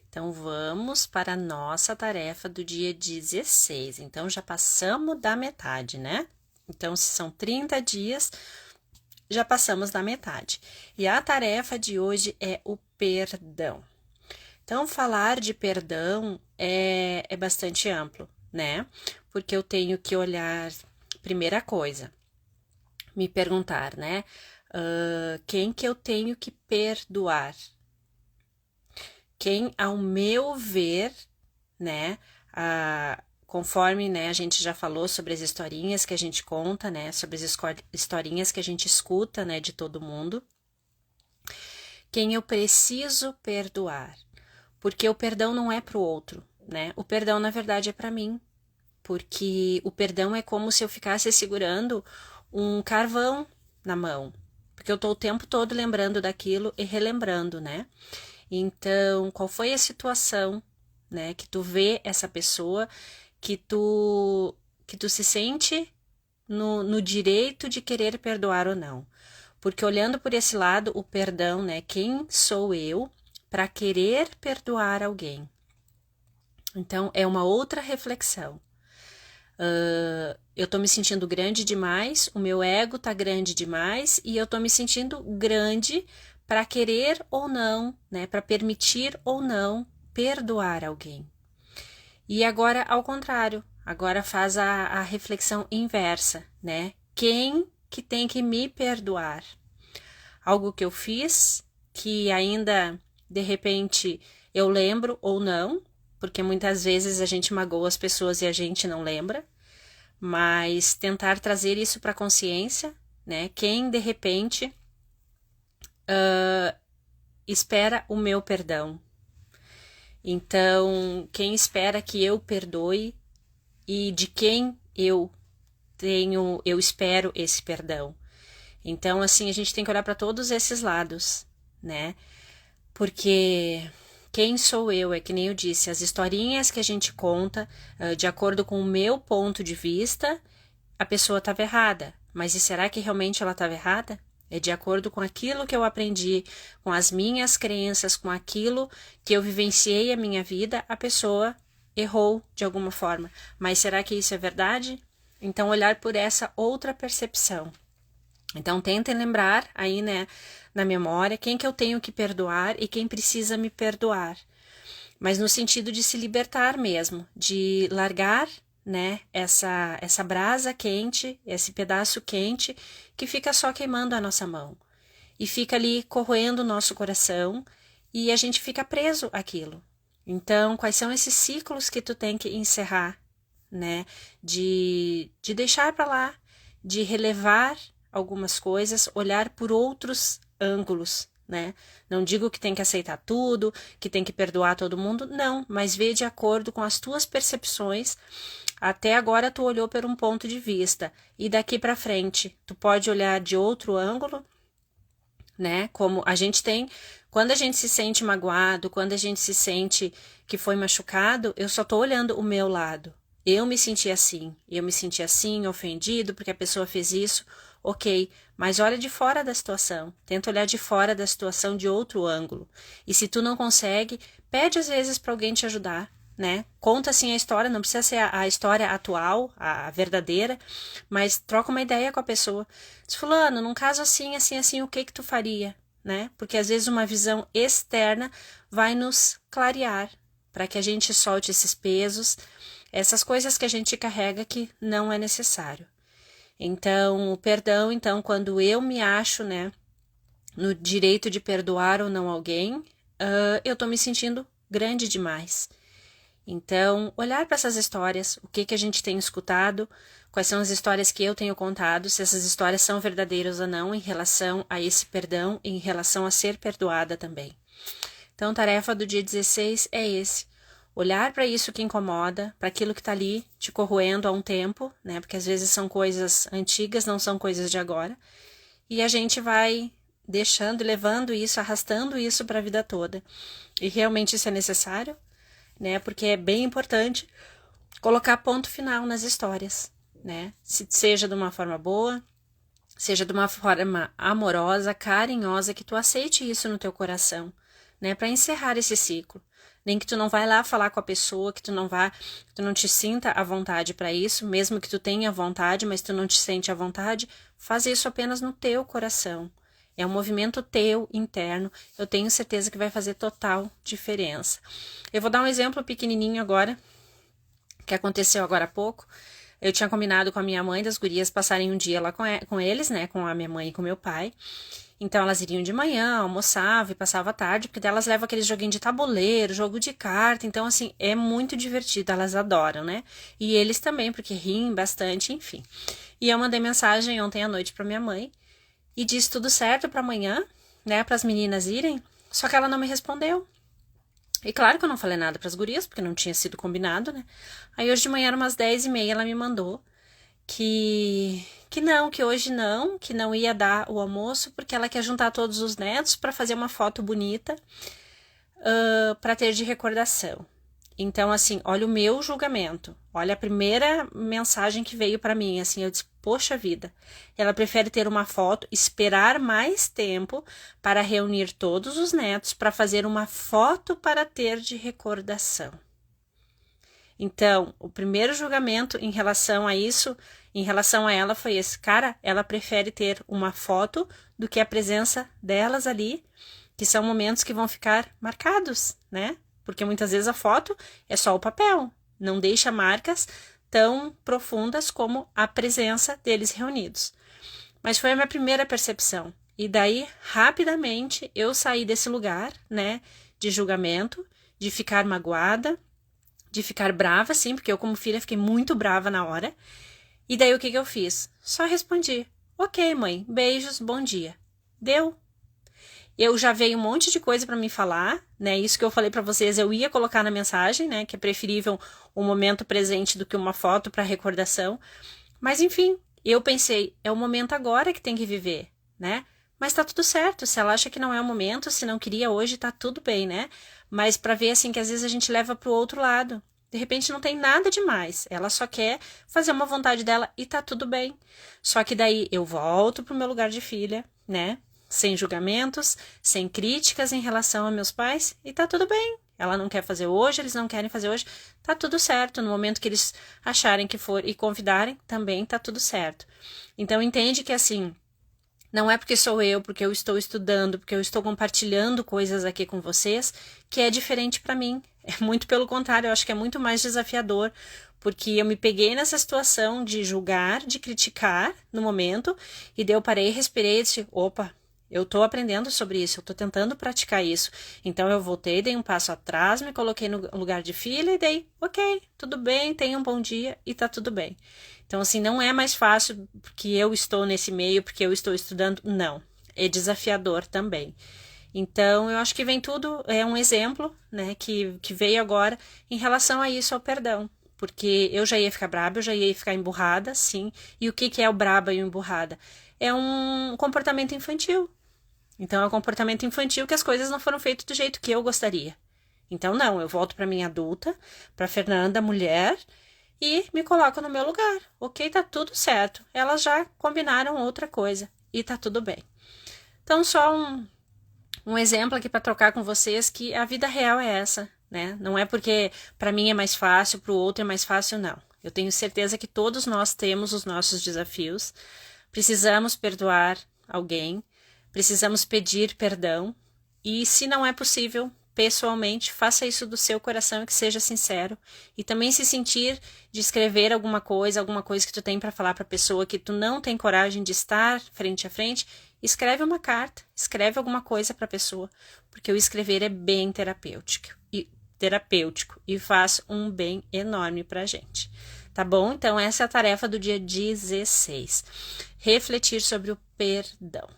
Então, vamos para a nossa tarefa do dia 16. Então, já passamos da metade, né? Então, se são 30 dias, já passamos da metade. E a tarefa de hoje é o perdão. Então, falar de perdão é bastante amplo, né? Porque eu tenho que olhar, primeira coisa, me perguntar, né? Quem que eu tenho que perdoar? Quem, ao meu ver, né? Conforme, né, a gente já falou sobre as historinhas que a gente conta, né? Sobre as historinhas que a gente escuta, né? De todo mundo. Quem eu preciso perdoar? Porque o perdão não é para o outro, né? O perdão, na verdade, é para mim. Porque o perdão é como se eu ficasse segurando um carvão na mão. Porque eu tô o tempo todo lembrando daquilo e relembrando, né? Então, qual foi a situação, né, que tu vê essa pessoa, que tu se sente no direito de querer perdoar ou não? Porque olhando por esse lado, o perdão, né, quem sou eu para querer perdoar alguém? Então, é uma outra reflexão. Eu tô me sentindo grande demais, o meu ego tá grande demais e eu tô me sentindo grande para querer ou não, né, para permitir ou não perdoar alguém. E agora, ao contrário, agora faz a reflexão inversa, né? Quem que tem que me perdoar? Algo que eu fiz que ainda de repente eu lembro ou não, porque muitas vezes a gente magoa as pessoas e a gente não lembra, mas tentar trazer isso para a consciência, né? Quem de repente espera o meu perdão. Então, quem espera que eu perdoe e de quem eu espero esse perdão. Então, assim, a gente tem que olhar para todos esses lados, né? Porque quem sou eu? É que nem eu disse, as historinhas que a gente conta, de acordo com o meu ponto de vista, a pessoa estava errada. Mas e será que realmente ela estava errada? É de acordo com aquilo que eu aprendi, com as minhas crenças, com aquilo que eu vivenciei a minha vida, a pessoa errou de alguma forma. Mas será que isso é verdade? Então, olhar por essa outra percepção. Então, tentem lembrar aí, né, na memória, quem que eu tenho que perdoar e quem precisa me perdoar. Mas no sentido de se libertar mesmo, de largar, né, essa brasa quente, esse pedaço quente que fica só queimando a nossa mão e fica ali corroendo o nosso coração e a gente fica preso àquilo. Então, quais são esses ciclos que tu tem que encerrar, né? De deixar para lá, de relevar algumas coisas, olhar por outros ângulos, né? Não digo que tem que aceitar tudo, que tem que perdoar todo mundo, não, mas vê de acordo com as tuas percepções. Até agora tu olhou por um ponto de vista e daqui para frente tu pode olhar de outro ângulo, né? Como a gente tem, quando a gente se sente magoado, quando a gente se sente que foi machucado, eu só tô olhando o meu lado. Eu me senti assim, ofendido porque a pessoa fez isso, ok, mas olha de fora da situação, tenta olhar de fora da situação de outro ângulo. E se tu não consegue, pede às vezes para alguém te ajudar, né? Conta assim a história, não precisa ser a história atual, a verdadeira, mas troca uma ideia com a pessoa. Diz, fulano, num caso assim, assim, assim, o que que tu faria, né? Porque às vezes uma visão externa vai nos clarear para que a gente solte esses pesos, essas coisas que a gente carrega que não é necessário. Então, o perdão, então, quando eu me acho, né, no direito de perdoar ou não alguém, eu tô me sentindo grande demais. Então, olhar para essas histórias, o que que a gente tem escutado, quais são as histórias que eu tenho contado, se essas histórias são verdadeiras ou não em relação a esse perdão e em relação a ser perdoada também. Então, tarefa do dia 16 é esse. Olhar para isso que incomoda, para aquilo que está ali te corroendo há um tempo, né? Porque às vezes são coisas antigas, não são coisas de agora. E a gente vai deixando e levando isso, arrastando isso para a vida toda. E realmente isso é necessário, né? Porque é bem importante colocar ponto final nas histórias, né? Seja de uma forma boa, seja de uma forma amorosa, carinhosa, que tu aceite isso no teu coração, né, para encerrar esse ciclo. Nem que tu não vai lá falar com a pessoa, que tu não te sinta à vontade para isso, mesmo que tu tenha vontade, mas tu não te sente à vontade, faz isso apenas no teu coração. É um movimento teu, interno, eu tenho certeza que vai fazer total diferença. Eu vou dar um exemplo pequenininho agora, que aconteceu agora há pouco. Eu tinha combinado com a minha mãe das gurias passarem um dia lá com eles, né, com a minha mãe e com meu pai. Então elas iriam de manhã, almoçavam e passavam a tarde, porque delas levam aqueles joguinhos de tabuleiro, jogo de carta, então assim, é muito divertido, elas adoram, né? E eles também, porque riem bastante, enfim. E eu mandei mensagem ontem à noite para minha mãe e disse tudo certo para amanhã, né, para as meninas irem, só que ela não me respondeu. E claro que eu não falei nada para as gurias, porque não tinha sido combinado, né? Aí hoje de manhã, umas 10h30, ela me mandou que hoje não, que não ia dar o almoço, porque ela quer juntar todos os netos para fazer uma foto bonita para ter de recordação. Então, assim, olha o meu julgamento, olha a primeira mensagem que veio para mim, assim, eu disse, poxa vida, ela prefere ter uma foto, esperar mais tempo para reunir todos os netos para fazer uma foto para ter de recordação. Então, o primeiro julgamento em relação a isso, em relação a ela, foi esse. Cara, ela prefere ter uma foto do que a presença delas ali, que são momentos que vão ficar marcados, né? Porque muitas vezes a foto é só o papel, não deixa marcas tão profundas como a presença deles reunidos. Mas foi a minha primeira percepção. E daí, rapidamente, eu saí desse lugar, né, de julgamento, de ficar magoada, de ficar brava, sim, porque eu como filha fiquei muito brava na hora. E daí o que eu fiz? Só respondi, ok mãe, beijos, bom dia. Deu. Eu já veio um monte de coisa para me falar, né, isso que eu falei para vocês eu ia colocar na mensagem, né, que é preferível um momento presente do que uma foto para recordação. Mas enfim, eu pensei, é o momento agora que tem que viver, né? Mas tá tudo certo, se ela acha que não é o momento, se não queria hoje, tá tudo bem, né? Mas para ver assim que às vezes a gente leva pro outro lado. De repente não tem nada demais, ela só quer fazer uma vontade dela e tá tudo bem. Só que daí eu volto pro meu lugar de filha, né? Sem julgamentos, sem críticas em relação a meus pais e tá tudo bem. Ela não quer fazer hoje, eles não querem fazer hoje, tá tudo certo. No momento que eles acharem que for e convidarem, também tá tudo certo. Então entende que assim, não é porque sou eu, porque eu estou estudando, porque eu estou compartilhando coisas aqui com vocês, que é diferente para mim. É muito pelo contrário, eu acho que é muito mais desafiador, porque eu me peguei nessa situação de julgar, de criticar no momento, e daí eu parei, respirei e disse, opa, eu tô aprendendo sobre isso, eu tô tentando praticar isso. Então eu voltei, dei um passo atrás, me coloquei no lugar de filha e dei, ok, tudo bem, tenha um bom dia e tá tudo bem. Então, assim, não é mais fácil porque eu estou nesse meio, porque eu estou estudando, não. É desafiador também. Então, eu acho que vem tudo, é um exemplo, né, que veio agora em relação a isso, ao perdão. Porque eu já ia ficar braba, eu já ia ficar emburrada, sim. E o que é o braba e o emburrada? É um comportamento infantil. Então, é um comportamento infantil que as coisas não foram feitas do jeito que eu gostaria. Então, não, eu volto para minha adulta, para Fernanda, mulher, e me coloco no meu lugar. Ok, tá tudo certo. Elas já combinaram outra coisa e tá tudo bem. Então, só um exemplo aqui para trocar com vocês que a vida real é essa, né? Não é porque para mim é mais fácil, para o outro é mais fácil, não. Eu tenho certeza que todos nós temos os nossos desafios. Precisamos perdoar alguém, precisamos pedir perdão e, se não é possível, pessoalmente, faça isso do seu coração e que seja sincero. E também se sentir de escrever alguma coisa que tu tem para falar para a pessoa que tu não tem coragem de estar frente a frente, escreve uma carta, escreve alguma coisa para a pessoa, porque o escrever é bem terapêutico e faz um bem enorme para a gente. Tá bom? Então essa é a tarefa do dia 16. Refletir sobre o perdão.